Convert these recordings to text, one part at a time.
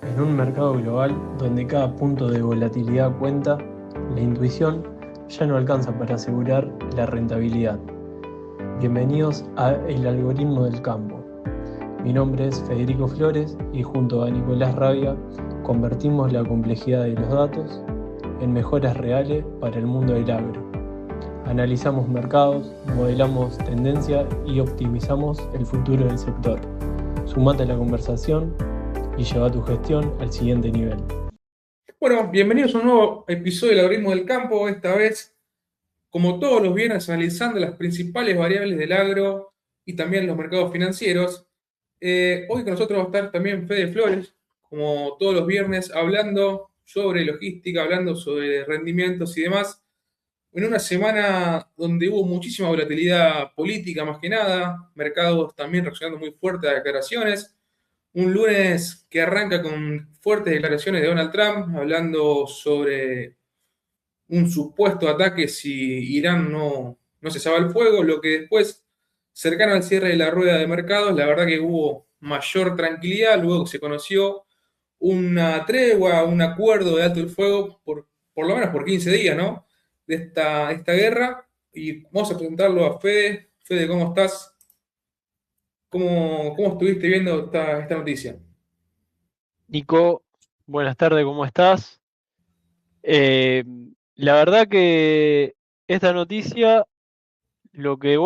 En un mercado global donde cada punto de volatilidad cuenta, la intuición ya no alcanza para asegurar la rentabilidad. Bienvenidos a El Algoritmo del Campo. Mi nombre es Federico Flores y junto a Nicolás Rabia convertimos la complejidad de los datos en mejoras reales para el mundo del agro. Analizamos mercados, modelamos tendencia y optimizamos el futuro del sector. Sumate a la conversación y lleva tu gestión al siguiente nivel. Bueno, bienvenidos a un nuevo episodio del Algoritmo del Campo, esta vez, como todos los viernes, analizando las principales variables del agro y también los mercados financieros. Hoy con nosotros va a estar también Fede Flores, como todos los viernes, hablando sobre logística, hablando sobre rendimientos y demás. En una semana donde hubo muchísima volatilidad política más que nada, mercados también reaccionando muy fuerte a declaraciones. Un lunes que arranca con fuertes declaraciones de Donald Trump hablando sobre un supuesto ataque si Irán no cesaba el fuego, lo que después, cercano al cierre de la rueda de mercados, la verdad que hubo mayor tranquilidad, luego se conoció una tregua, un acuerdo de alto el fuego, por lo menos por 15 días, ¿no? De esta guerra, y vamos a presentarlo a Fede. Fede, ¿cómo estás? ¿Cómo estuviste viendo esta noticia? Nico, buenas tardes, ¿cómo estás? Eh, la verdad que esta noticia, lo que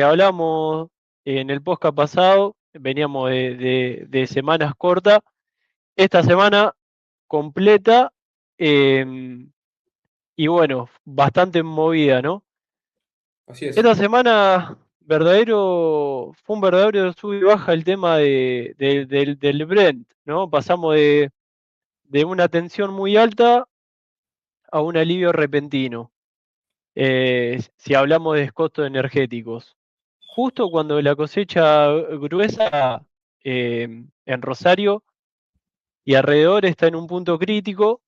hablamos en el podcast pasado, veníamos de semanas cortas, esta semana completa eh, y bueno, bastante movida, ¿no? Así es. Esta semana fue un verdadero sub y baja el tema del Brent, ¿no? Pasamos de una tensión muy alta a un alivio repentino, si hablamos de costos energéticos. Justo cuando la cosecha gruesa en Rosario y alrededor está en un punto crítico,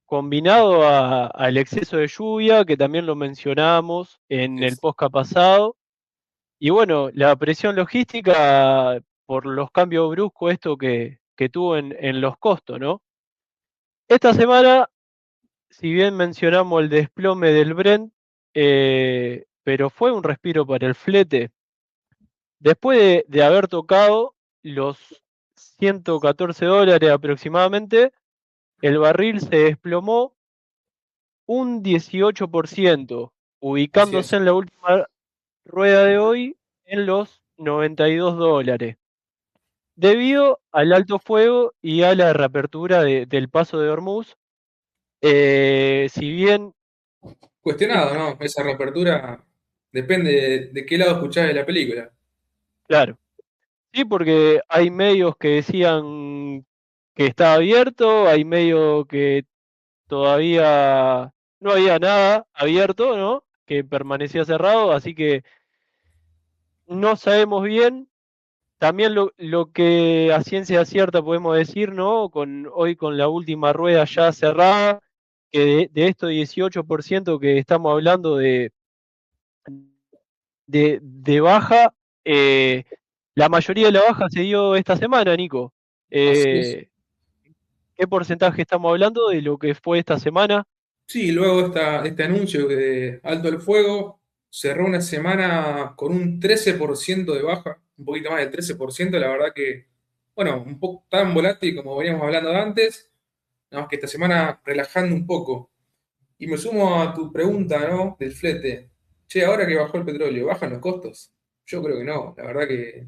combinado al exceso de lluvia, que también lo mencionamos en el podcast pasado, y bueno, la presión logística por los cambios bruscos esto que tuvo en los costos, ¿no? Esta semana, si bien mencionamos el desplome del Brent, pero fue un respiro para el flete. Después de haber tocado los $114 aproximadamente, el barril se desplomó un 18%, Así ubicándose es. en la última rueda de hoy en los $92, debido al alto fuego y a la reapertura del paso de Hormuz. Si bien, Cuestionado, ¿no? Esa reapertura depende de qué lado escuchás de la película. claro, sí, porque hay medios que decían que estaba abierto, hay medios que todavía no había nada abierto, ¿no? Que permanecía cerrado, así que no sabemos bien. También lo que a ciencia cierta podemos decir, ¿no? Hoy con la última rueda ya cerrada, que de estos 18% que estamos hablando de baja, eh, la mayoría de la baja se dio esta semana, Nico. Así es. Eh, ¿Qué porcentaje estamos hablando de lo que fue esta semana? Sí, luego este anuncio de Alto el Fuego cerró una semana con un 13% de baja, un poquito más del 13%, la verdad que, bueno, un poco tan volátil como veníamos hablando de antes, nada más que esta semana relajando un poco. Y me sumo a tu pregunta, ¿no? Del flete. Che, ahora que bajó el petróleo, ¿bajan los costos? Yo creo que no, la verdad que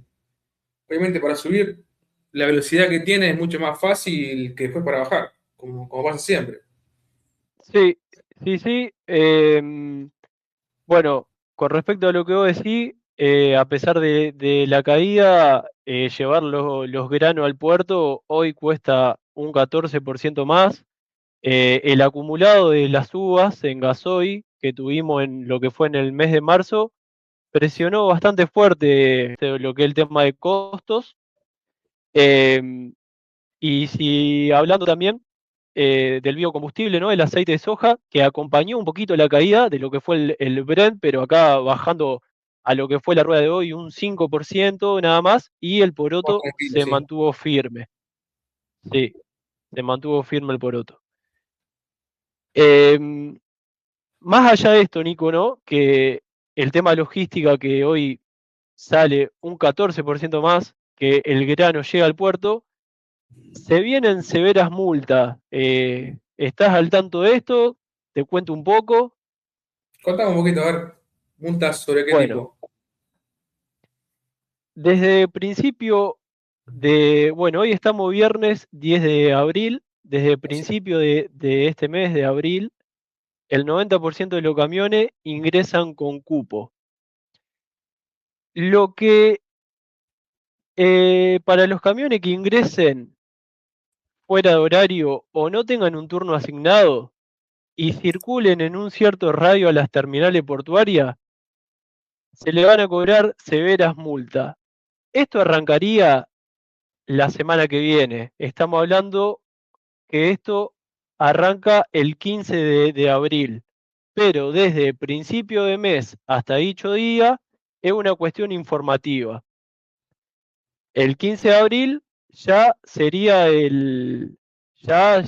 obviamente para subir la velocidad que tiene es mucho más fácil que después para bajar, como pasa siempre. Sí, sí, sí. Bueno, con respecto a lo que vos decís, a pesar de la caída, llevar los granos al puerto hoy cuesta un 14% más. El acumulado de las uvas en gasoil que tuvimos en lo que fue en el mes de marzo presionó bastante fuerte lo que es el tema de costos. Em, y si hablando también del biocombustible, ¿no? El aceite de soja, que acompañó un poquito la caída de lo que fue el Brent, pero acá bajando a lo que fue la rueda de hoy un 5% nada más, y el Más poroto tranquilo, se sí. mantuvo firme. Sí, se mantuvo firme el poroto. Em, Más allá de esto, Nico, ¿no? Que el tema logística que hoy sale un 14% más, que el grano llega al puerto, se vienen severas multas. ¿Estás al tanto de esto? Te cuento un poco. Contame un poquito, a ver, multas sobre qué Bueno, tipo. desde principio bueno, hoy estamos viernes 10 de abril, desde Así. principio de este mes de abril, el 90% de los camiones ingresan con cupo. Lo que para los camiones que ingresen fuera de horario o no tengan un turno asignado y circulen en un cierto radio a las terminales portuarias, se le van a cobrar severas multas. Esto arrancaría la semana que viene. Estamos hablando que esto arranca el 15 de abril, pero desde principio de mes hasta dicho día es una cuestión informativa. El 15 de abril ya sería ya,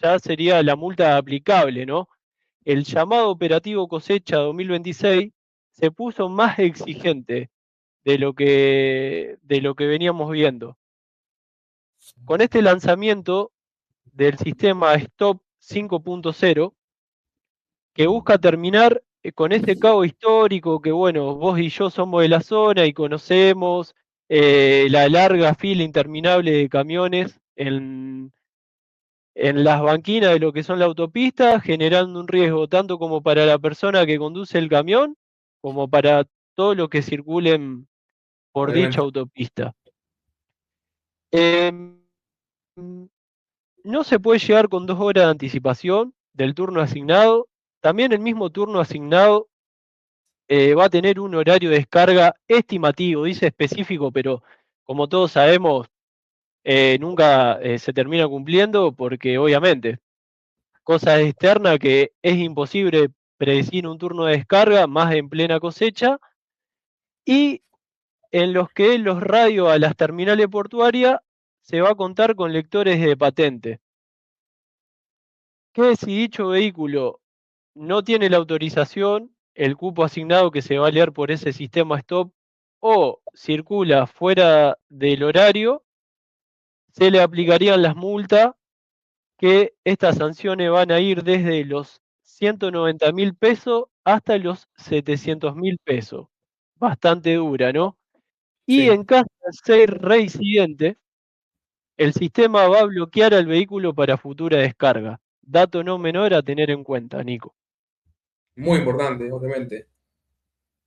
ya sería la multa aplicable, ¿no? El llamado operativo cosecha 2026 se puso más exigente de lo que veníamos viendo. Con este lanzamiento del sistema Stop 5.0, que busca terminar con ese cabo histórico que, bueno, vos y yo somos de la zona y conocemos la larga fila interminable de camiones en las banquinas de lo que son la autopista, generando un riesgo tanto como para la persona que conduce el camión, como para todos los que circulen por dicha Obviamente. autopista. Eh, no se puede llegar con 2 horas de anticipación del turno asignado. También el mismo turno asignado va a tener un horario de descarga estimativo, dice específico, pero como todos sabemos, nunca se termina cumpliendo porque obviamente cosas externas que es imposible predecir un turno de descarga, más en plena cosecha, y en los que los radios a las terminales portuarias se va a contar con lectores de patente. Que si dicho vehículo no tiene la autorización, el cupo asignado que se va a leer por ese sistema stop o circula fuera del horario, se le aplicarían las multas, que estas sanciones van a ir desde los 190.000 pesos hasta los 700.000 pesos. Bastante dura, ¿no? Y Sí. en caso de ser reincidente, el sistema va a bloquear al vehículo para futura descarga. Dato no menor a tener en cuenta, Nico. Muy importante, obviamente.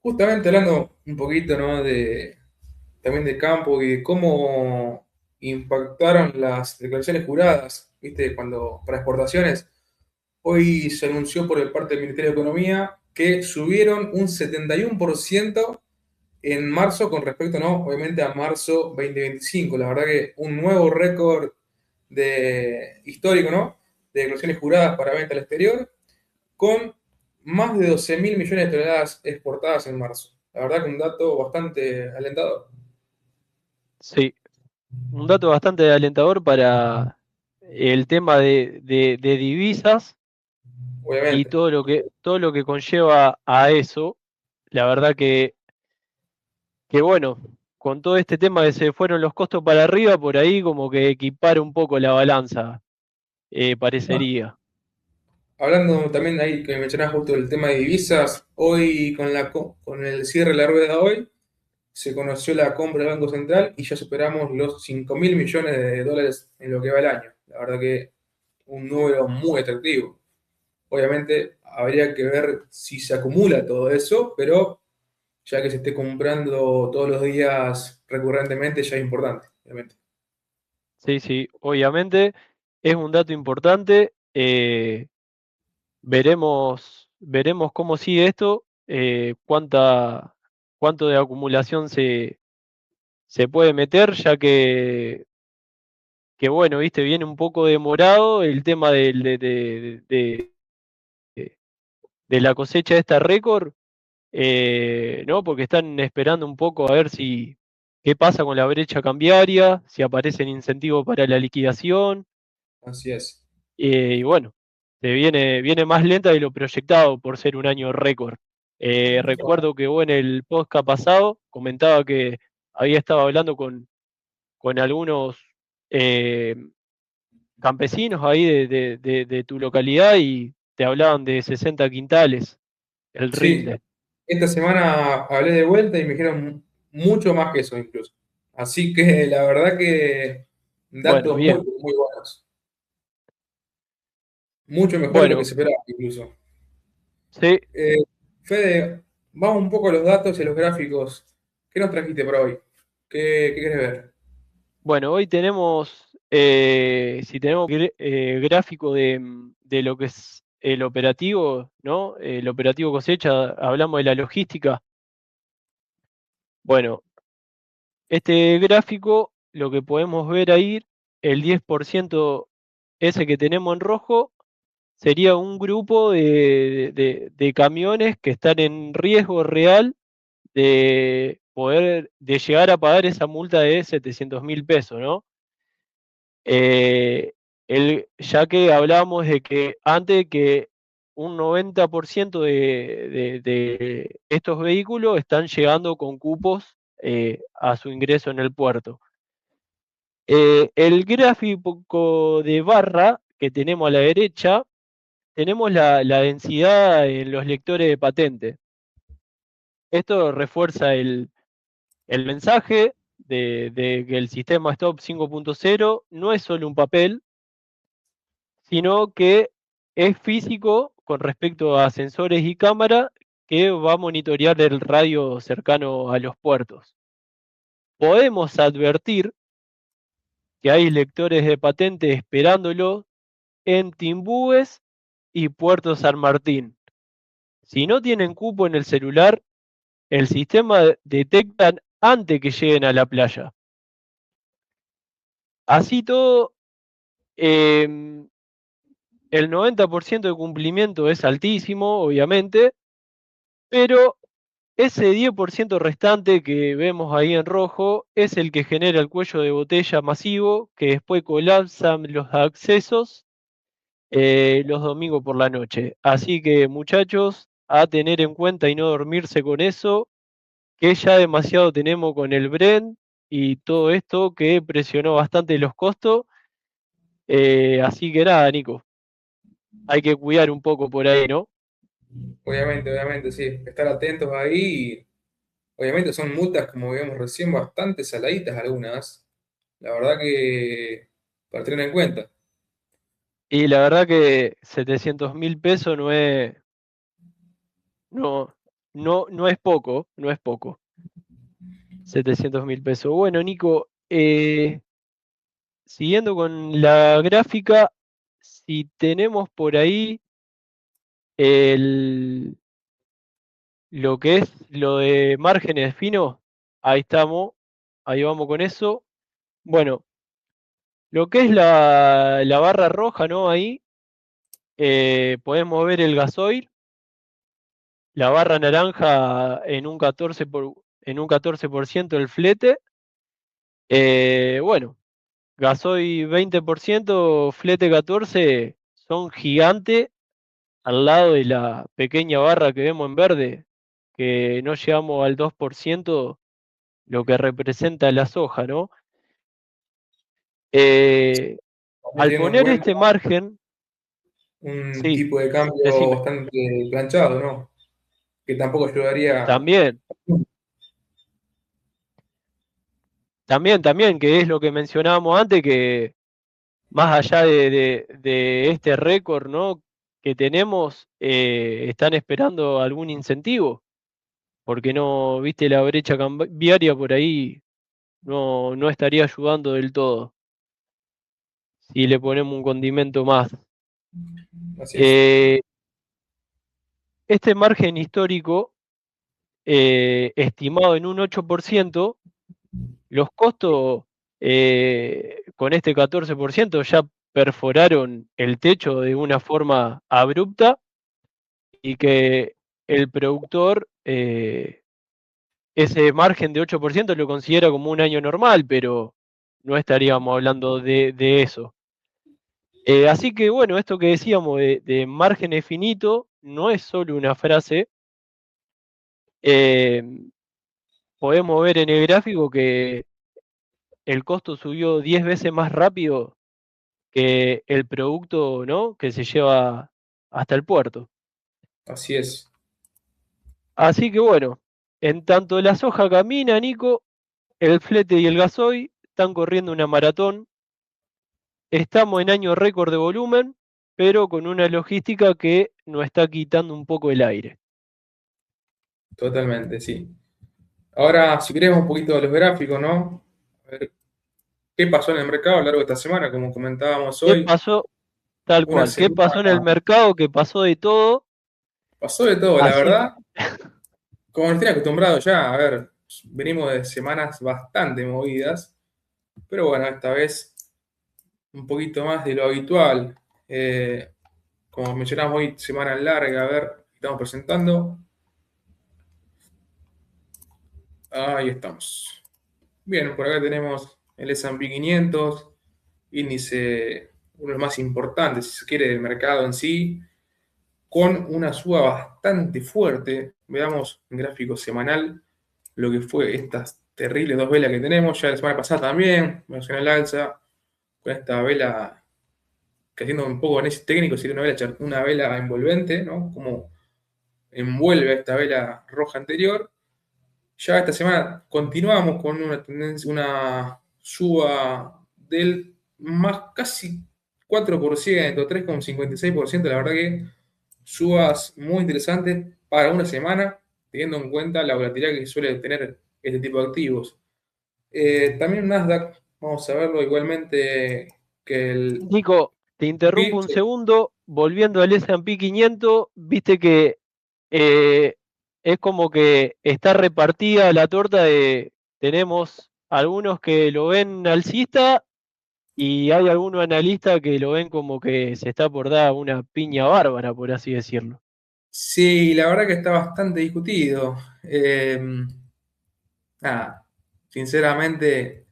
Justamente hablando un poquito, ¿no? de también de campo y de cómo impactaron las declaraciones juradas, ¿viste? Cuando para exportaciones, hoy se anunció por el parte del Ministerio de Economía que subieron un 71% en marzo con respecto, ¿no? Obviamente a marzo 2025. La verdad que un nuevo récord histórico, ¿no? De declaraciones juradas para venta al exterior, con más de 12.000 millones de toneladas exportadas en marzo. La verdad que un dato bastante alentador, Sí, un dato bastante alentador para el tema de divisas y obviamente. todo lo que conlleva a eso. La verdad que bueno, con todo este tema que se fueron los costos para arriba, por ahí como que equipara un poco la balanza, No, parecería. hablando también ahí que mencionabas justo el tema de divisas, hoy con el cierre de la rueda hoy, se conoció la compra del Banco Central y ya superamos los 5.000 millones de dólares en lo que va el año. La verdad que un número muy atractivo. Obviamente habría que ver si se acumula todo eso, pero ya que se esté comprando todos los días recurrentemente ya es importante, obviamente. Sí, sí, obviamente es un dato importante. Veremos cómo sigue esto, cuánto de acumulación se puede meter, ya que bueno, viste, viene un poco demorado el tema de la cosecha de esta récord, ¿no? Porque están esperando un poco a ver qué pasa con la brecha cambiaria, si aparecen incentivos para la liquidación, Así es. y bueno, viene más lenta de lo proyectado por ser un año récord. Recuerdo que vos en el podcast pasado comentaba que había estado hablando con algunos eh, campesinos ahí de tu localidad y te hablaban de 60 quintales el Sí, rinde. esta semana hablé de vuelta y me dijeron mucho más que eso incluso. Así que la verdad que Bueno, datos muy, bien. muy buenos. Mucho mejor de lo que Bueno, se esperaba incluso. sí. Eh, Fede, vamos un poco a los datos y a los gráficos. ¿Qué nos trajiste para hoy? ¿Qué querés ver? Bueno, hoy tenemos, si tenemos gráfico de lo que es el operativo, ¿no? El operativo cosecha, hablamos de la logística. Bueno, este gráfico, lo que podemos ver ahí, el 10% ese que tenemos en rojo, sería un grupo de camiones que están en riesgo real de llegar a pagar esa multa de 700.000 pesos, ¿no? Eh, ya que hablábamos de que antes que un 90% de estos vehículos están llegando con cupos a su ingreso en el puerto. El gráfico de barra que tenemos a la derecha, tenemos la densidad en los lectores de patente. Esto refuerza el mensaje de que el sistema Stop 5.0 no es solo un papel, sino que es físico con respecto a sensores y cámara que va a monitorear el radio cercano a los puertos. Podemos advertir que hay lectores de patente esperándolo en Timbúes y Puerto San Martín. Si no tienen cupo en el celular, el sistema detecta antes que lleguen a la playa. Así todo, eh, el 90% de cumplimiento es altísimo, obviamente, pero ese 10% restante que vemos ahí en rojo es el que genera el cuello de botella masivo que después colapsan los accesos los domingos por la noche. Así que muchachos, a tener en cuenta y no dormirse con eso, que ya demasiado tenemos con el Brent y todo esto que presionó bastante los costos. Así que nada, Nico, hay que cuidar un poco por ahí, ¿no? Obviamente, sí. Estar atentos ahí. Obviamente son multas, como vimos recién, bastante saladitas algunas. La verdad que para tener en cuenta. Y la verdad que 700.000 pesos no, no es poco, no es poco. 700.000 pesos. Bueno, Nico, siguiendo con la gráfica, si tenemos por ahí el, lo que es lo de márgenes finos, ahí estamos, ahí vamos con eso. Bueno, lo que es la barra roja, ¿no? Ahí podemos ver el gasoil, la barra naranja en un 14% el flete. Bueno, gasoil 20%, flete 14%, son gigantes al lado de la pequeña barra que vemos en verde, que no llegamos al 2%, lo que representa la soja, ¿no? Eh, También al teniendo en poner cuenta este margen, un sí, tipo de cambio decime, bastante planchado, ¿no? Que tampoco ayudaría. también, también, que es lo que mencionábamos antes, que más allá de este récord, ¿no? Que tenemos, están esperando algún incentivo, porque no, viste, la brecha cambiaria por ahí no estaría ayudando del todo si le ponemos un condimento más. Así es. Eh, este margen histórico, estimado en un 8%, los costos con este 14% ya perforaron el techo de una forma abrupta y que el productor ese margen de 8% lo considera como un año normal, pero no estaríamos hablando de eso. Así que bueno, esto que decíamos de márgenes finitos no es solo una frase. Eh, Podemos ver en el gráfico que el costo subió 10 veces más rápido que el producto, ¿no?, que se lleva hasta el puerto. Así es, Así que bueno, en tanto la soja camina, Nico, el flete y el gasoil están corriendo una maratón. Estamos en año récord de volumen, pero con una logística que nos está quitando un poco el aire. totalmente, sí. Ahora, si queremos un poquito de los gráficos, ¿no? A ver, ¿qué pasó en el mercado a lo largo de esta semana? Como comentábamos ¿Qué hoy, pasó? Tal una cual. ¿Qué pasó en el semana, mercado? ¿Qué pasó de todo? pasó de todo, la Así verdad, como nos tiene acostumbrado ya, a ver, venimos de semanas bastante movidas, pero bueno, esta vez un poquito más de lo habitual. Eh, Como mencionamos hoy, semana larga, a ver, estamos presentando. Ahí estamos. Bien, por acá tenemos el S&P 500, índice, uno de los más importantes, si se quiere, del mercado en sí, con una suba bastante fuerte. Veamos en gráfico semanal lo que fue estas terribles dos velas que tenemos. Ya la semana pasada también, mencioné el alza, con esta vela que haciendo un poco análisis técnico, sería una vela envolvente, ¿no? Como envuelve a esta vela roja anterior. Ya esta semana continuamos con una tendencia, una suba del más casi 4%, 3,56%. La verdad que subas muy interesantes para una semana, teniendo en cuenta la volatilidad que suele tener este tipo de activos. También Nasdaq, vamos a verlo igualmente que el Nico, te interrumpo un VIX. segundo. Volviendo al S&P 500, viste que eh, es como que está repartida la torta de, tenemos algunos que lo ven alcista y hay algunos analistas que lo ven como que se está por dar una piña bárbara, por así decirlo. Sí, la verdad que está bastante discutido. Nada, sinceramente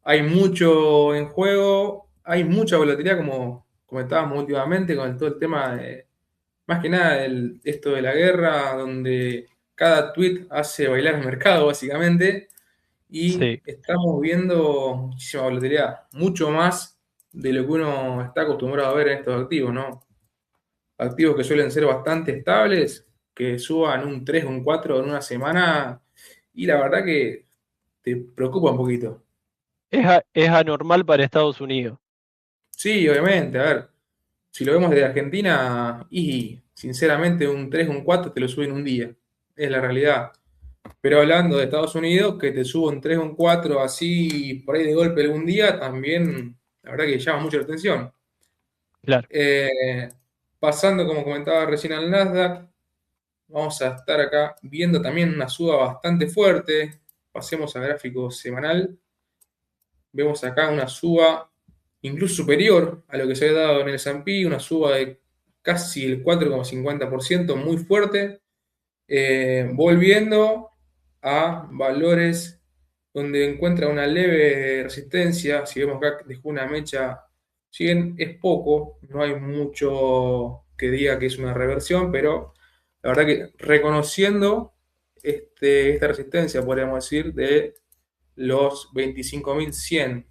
hay mucho en juego, hay mucha volatilidad como comentábamos últimamente con todo el tema de, más que nada esto de la guerra, donde cada tweet hace bailar el mercado básicamente y Sí, estamos viendo muchísima volatilidad, mucho más de lo que uno está acostumbrado a ver en estos activos, ¿no? Activos que suelen ser bastante estables, que suban un 3 o un 4 en una semana y la verdad que te preocupa un poquito. es anormal para Estados Unidos. Sí, obviamente, a ver, si lo vemos desde Argentina, y sinceramente un 3 un 4 te lo suben un día, es la realidad. Pero hablando de Estados Unidos, que te suba un 3 un 4 así por ahí de golpe algún día, también la verdad que llama mucho la atención. Claro. Eh, Pasando, como comentaba recién al Nasdaq, vamos a estar acá viendo también una suba bastante fuerte. Pasemos a gráfico semanal. Vemos acá una suba incluso superior a lo que se ha dado en el S&P, una suba de casi el 4,50%, muy fuerte, volviendo a valores donde encuentra una leve resistencia. Si vemos acá, dejó una mecha, si bien es poco, no hay mucho que diga que es una reversión, pero la verdad que reconociendo esta resistencia, podríamos decir, de los 25.100.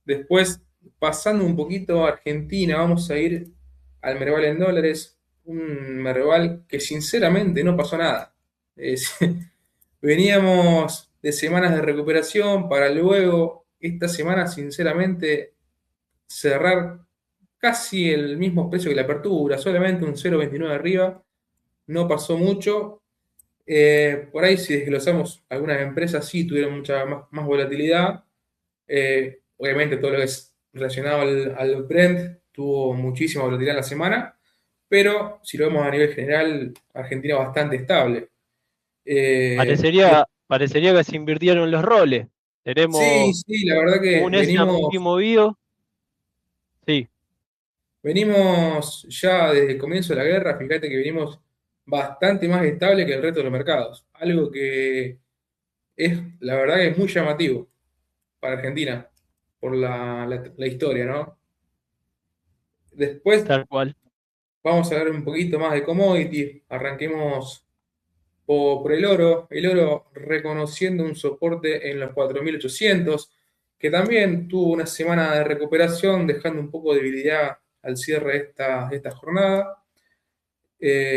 Después, pasando un poquito a Argentina, vamos a ir al Merval en dólares, un Merval que sinceramente no pasó nada. Es- Veníamos de semanas de recuperación para luego esta semana, sinceramente, cerrar casi el mismo precio que la apertura, solamente un 0,29 arriba, no pasó mucho. Por ahí, si desglosamos, algunas empresas sí tuvieron mucha más volatilidad. Obviamente todo lo que es relacionado al Brent tuvo muchísima volatilidad en la semana, pero si lo vemos a nivel general, Argentina bastante estable. Y Parecería que se invirtieron los roles. sí, Tenemos sí, la verdad que un S&P movido. Sí, venimos ya desde el comienzo de la guerra, fíjate que venimos bastante más estable que el resto de los mercados. Algo que la verdad que es muy llamativo para Argentina, por la historia, ¿no? Después tal cual. vamos a ver un poquito más de commodities. Arranquemos por el oro. El oro reconociendo un soporte en los 4.800, que también tuvo una semana de recuperación, dejando un poco de debilidad al cierre de esta jornada.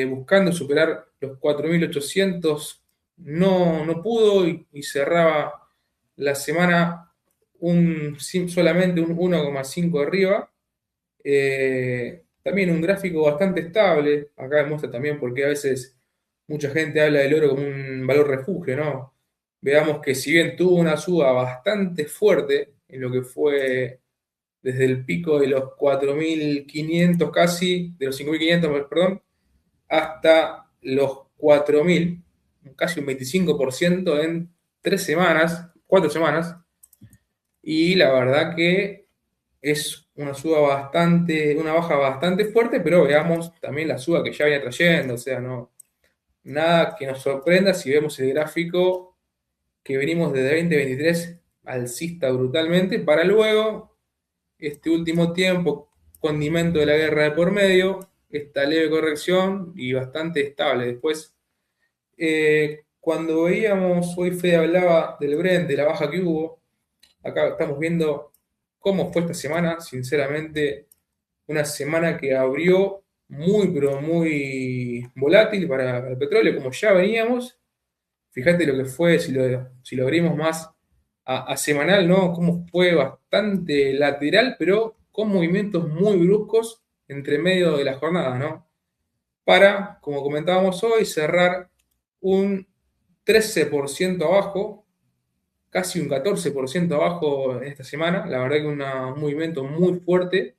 Buscando superar los 4.800, no pudo y cerraba la semana solamente un 1,5 arriba. También un gráfico bastante estable. Acá demuestra también por qué a veces mucha gente habla del oro como un valor refugio, ¿no? Veamos que si bien tuvo una suba bastante fuerte en lo que fue desde el pico de los 4.500 casi, de los 5.500 perdón, hasta los 4.000, casi un 25% en 3 semanas, 4 semanas, y la verdad que es una suba bastante, una baja bastante fuerte, pero veamos también la suba que ya viene trayendo, o sea, no, nada que nos sorprenda si vemos el gráfico que venimos desde 2023 alcista brutalmente, para luego, este último tiempo, condimento de la guerra de por medio, esta leve corrección y bastante estable. Después, cuando veíamos, hoy Fede hablaba del Brent, de la baja que hubo, acá estamos viendo cómo fue esta semana, sinceramente, una semana que abrió muy, pero muy volátil para el petróleo, como ya veníamos. Fíjate lo que fue, si lo abrimos más a semanal, ¿no? Cómo fue bastante lateral, pero con movimientos muy bruscos entre medio de la jornada, ¿no? Para, como comentábamos hoy, cerrar un 13% abajo, casi un 14% abajo en esta semana. La verdad que un movimiento muy fuerte.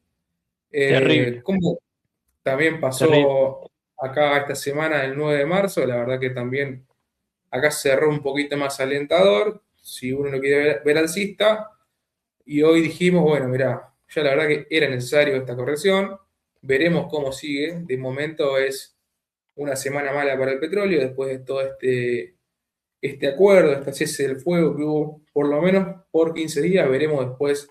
Terrible, Como también terrible. pasó acá esta semana, el 9 de marzo, la verdad que también acá cerró un poquito más alentador, si uno lo quiere ver alcista. Y hoy dijimos, bueno, mirá, ya la verdad que era necesario esta corrección. Veremos cómo sigue. De momento es una semana mala para el petróleo después de todo este acuerdo, este cese del fuego que hubo por lo menos por 15 días. Veremos después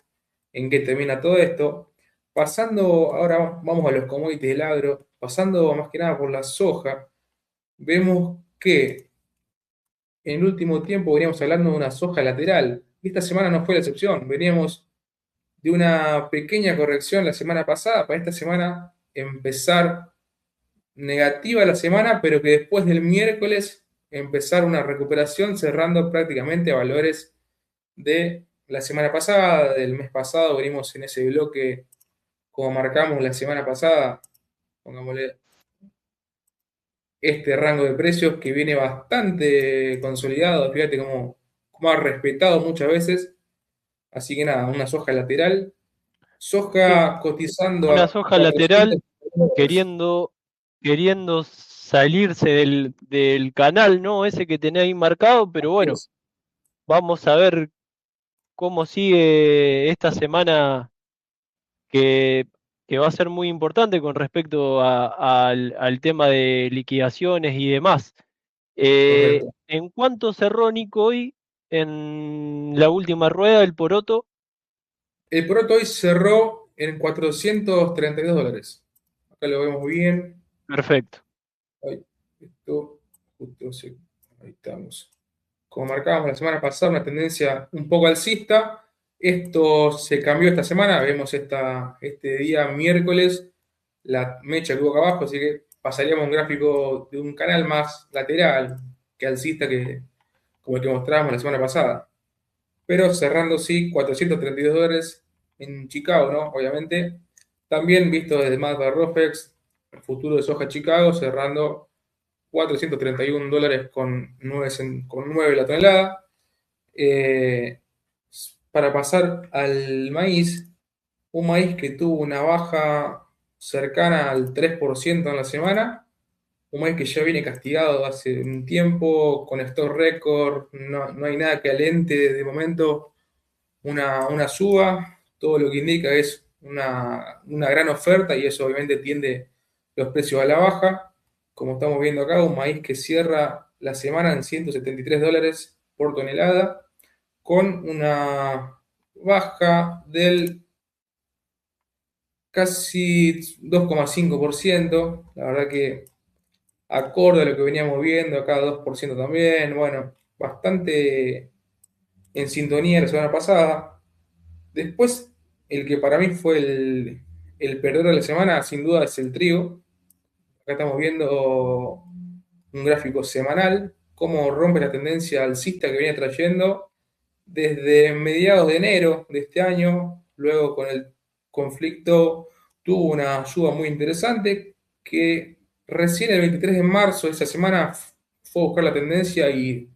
en qué termina todo esto. Pasando, ahora vamos a los commodities del agro, pasando más que nada por la soja, vemos que en el último tiempo veníamos hablando de una soja lateral. Esta semana no fue la excepción. Veníamos de una pequeña corrección la semana pasada, para esta semana empezar negativa la semana, pero que después del miércoles empezar una recuperación cerrando prácticamente a valores de la semana pasada, del mes pasado. Venimos en ese bloque como marcamos la semana pasada, pongámosle este rango de precios que viene bastante consolidado. Fíjate cómo ha respetado muchas veces. Así que nada, una soja lateral. Sí, Soja cotizando una a soja 400 lateral dólares. queriendo, queriendo salirse del canal, ¿no? Ese que tenía ahí marcado, pero Así bueno, es, vamos a ver cómo sigue esta semana que, que va a ser muy importante con respecto al tema de liquidaciones y demás. correcto. ¿En cuánto cerró Nico hoy en la última rueda del poroto? El poroto hoy cerró en 432 dólares. Acá lo vemos bien. Perfecto. Ahí, esto, justo ahí estamos. Como marcábamos la semana pasada, una tendencia un poco alcista. Esto se cambió esta semana. Vemos este día miércoles la mecha que hubo acá abajo, así que pasaríamos a un gráfico de un canal más lateral que alcista, que como el que mostrábamos la semana pasada. Pero cerrando sí 432 dólares en Chicago, ¿no? Obviamente. También visto desde Mapa Rofex, el futuro de soja Chicago, cerrando 431 dólares con 9 la tonelada. Eh, para pasar al maíz, un maíz que tuvo una baja cercana al 3% en la semana, un maíz que ya viene castigado hace un tiempo, con stock récord, no hay nada que alente de momento una suba. Todo lo que indica es una gran oferta y eso obviamente tiende los precios a la baja. Como estamos viendo acá, un maíz que cierra la semana en 173 dólares por tonelada, con una baja del casi 2,5%. La verdad que acorde a lo que veníamos viendo, acá 2% también, bueno, bastante en sintonía la semana pasada. Después, el que para mí fue el perdedor de la semana, sin duda, es el trigo. Acá estamos viendo un gráfico semanal, cómo rompe la tendencia alcista que viene trayendo desde mediados de enero de este año. Luego con el conflicto tuvo una suba muy interesante que recién el 23 de marzo de esa semana fue a buscar la tendencia y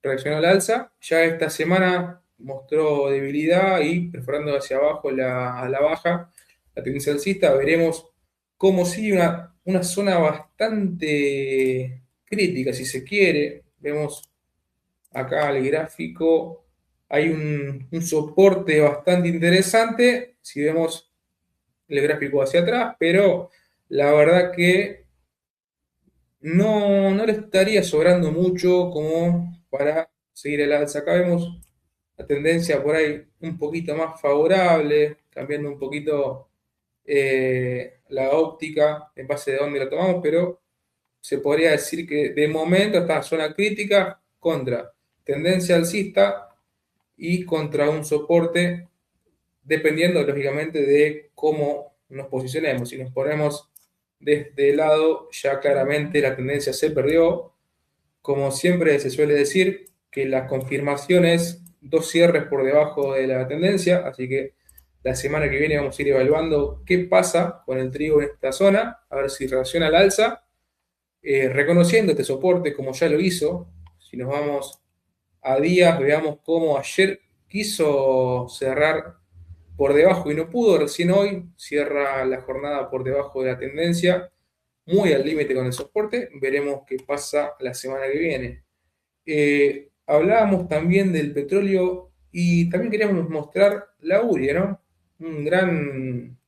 reaccionó al alza. Ya esta semana mostró debilidad y perforando hacia abajo a la baja la tendencia alcista. Veremos cómo sigue una zona bastante crítica, si se quiere. Vemos acá el gráfico, hay un soporte bastante interesante si vemos el gráfico hacia atrás, pero la verdad que no le estaría sobrando mucho como para seguir el alza. Acá vemos la tendencia por ahí un poquito más favorable, cambiando un poquito la óptica en base de dónde la tomamos, pero se podría decir que de momento está en zona crítica contra tendencia alcista y contra un soporte, dependiendo lógicamente de cómo nos posicionemos. Si nos ponemos de este lado, ya claramente la tendencia se perdió. Como siempre se suele decir, que la confirmación es dos cierres por debajo de la tendencia, así que la semana que viene vamos a ir evaluando qué pasa con el trigo en esta zona, a ver si reacciona al alza, reconociendo este soporte como ya lo hizo. Si nos vamos a días, veamos cómo ayer quiso cerrar por debajo y no pudo, recién hoy cierra la jornada por debajo de la tendencia, muy al límite con el soporte. Veremos qué pasa la semana que viene. Hablábamos también del petróleo y también queríamos mostrar la URI, ¿no? Un gran,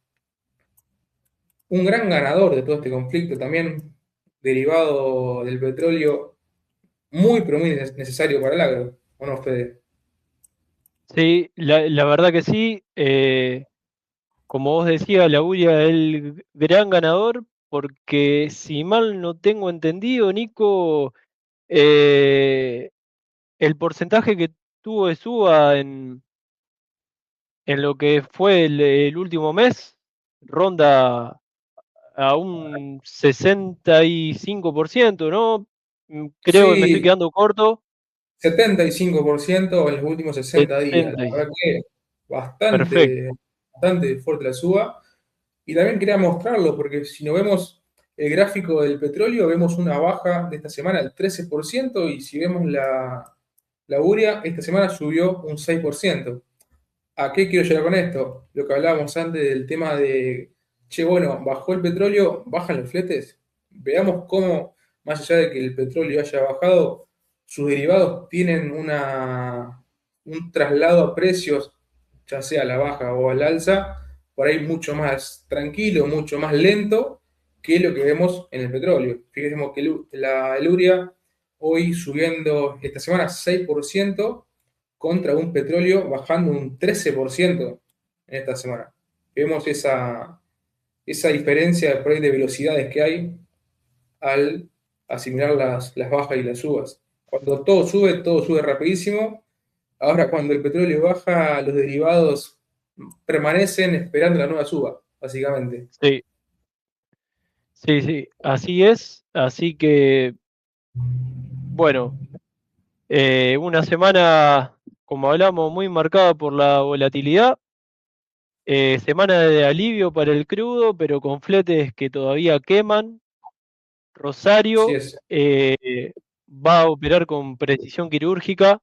un gran ganador de todo este conflicto, también derivado del petróleo, muy pero muy necesario para el agro, ¿o no ustedes? Sí, la verdad que sí. Como vos decías, la URIA es el gran ganador, porque si mal no tengo entendido, Nico, eh, el porcentaje que tuvo de suba en lo que fue el último mes ronda a un 65%, ¿no? Creo que me estoy Sí, quedando corto. 75% en los últimos 60 días. La 70 verdad que perfecto. bastante fuerte la suba. Y también quería mostrarlo, porque si no vemos el gráfico del petróleo, vemos una baja de esta semana del 13%, y si vemos la urea, esta semana subió un 6%. ¿A qué quiero llegar con esto? Lo que hablábamos antes del tema de, che, bueno, bajó el petróleo, bajan los fletes. Veamos cómo, más allá de que el petróleo haya bajado, sus derivados tienen un traslado a precios, ya sea a la baja o al alza, por ahí mucho más tranquilo, mucho más lento que lo que vemos en el petróleo. Fíjense que el urea hoy subiendo esta semana 6% contra un petróleo bajando un 13% en esta semana. Vemos esa diferencia por ahí de velocidades que hay al asimilar las bajas y las subas. Cuando todo sube rapidísimo. Ahora cuando el petróleo baja, los derivados permanecen esperando la nueva suba, básicamente. Sí, sí, sí, así es. Así que, bueno, una semana, como hablamos, muy marcada por la volatilidad. Semana de alivio para el crudo, pero con fletes que todavía queman. Así Rosario es. va a operar con precisión quirúrgica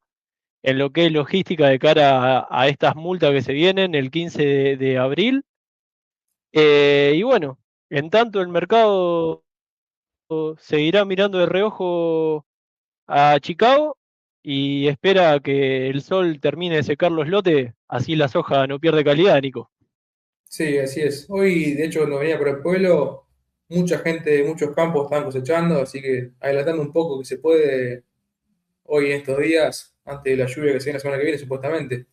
en lo que es logística de cara a estas multas que se vienen el 15 de abril. Y bueno, en tanto el mercado seguirá mirando de reojo a Chicago y espera que el sol termine de secar los lotes, así la soja no pierde calidad, Nico. Sí, así es. Hoy, de hecho, cuando venía por el pueblo, mucha gente de muchos campos estaban cosechando, así que adelantando un poco que se puede hoy en estos días. antes de la lluvia que se viene la semana que viene, supuestamente.